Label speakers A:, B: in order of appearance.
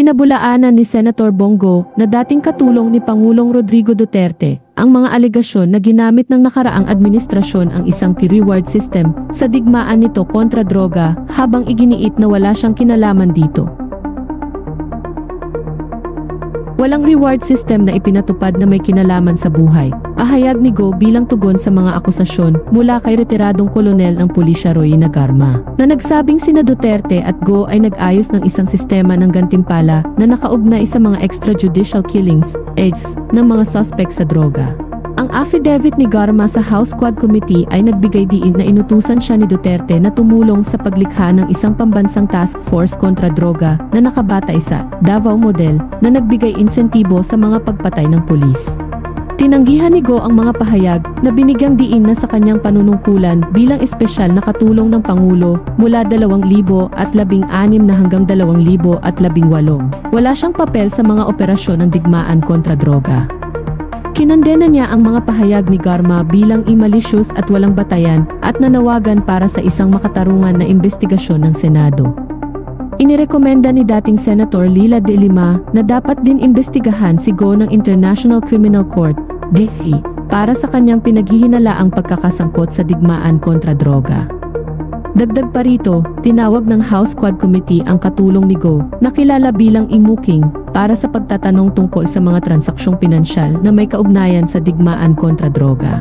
A: Pinabulaanan ni Senator Bongo na dating katulong ni Pangulong Rodrigo Duterte ang mga alegasyon na ginamit ng nakaraang administrasyon ang isang reward system sa digmaan nito kontra droga, habang iginiit na wala siyang kinalaman dito. Walang reward system na ipinatupad na may kinalaman sa buhay, ahayag ni Go bilang tugon sa mga akusasyon mula kay retiradong kolonel ng pulisya Roy Nagarma, na nagsabing sina Duterte at Go ay nag-ayos ng isang sistema ng gantimpala na nakaugnay sa mga extrajudicial killings, EJs, ng mga suspect sa droga. Ang affidavit ni Garma sa House Quad Committee ay nagbigay diin na inutusan siya ni Duterte na tumulong sa paglikha ng isang pambansang task force kontra droga na nakabatay sa Davao Model na nagbigay insentibo sa mga pagpatay ng pulis. Tinanggihan ni Go ang mga pahayag na binigyang diin na sa kanyang panunungkulan bilang espesyal na katulong ng Pangulo mula 2016 na hanggang 2018. Wala siyang papel sa mga operasyon ng digmaan kontra droga. Kinondena niya ang mga pahayag ni Garma bilang malicious at walang batayan at nanawagan para sa isang makatarungan na imbestigasyon ng Senado. Inirekomenda ni dating Senator Lila de Lima na dapat din imbestigahan si Go ng International Criminal Court, DFI, para sa kanyang pinaghihinalaang pagkakasangkot sa digmaan kontra droga. Dagdag pa rito, tinawag ng House Quad Committee ang katulong ni Go, na kilala bilang Imuking, para sa pagtatanong tungkol sa mga transaksyong pinansyal na may kaugnayan sa digmaan kontra droga.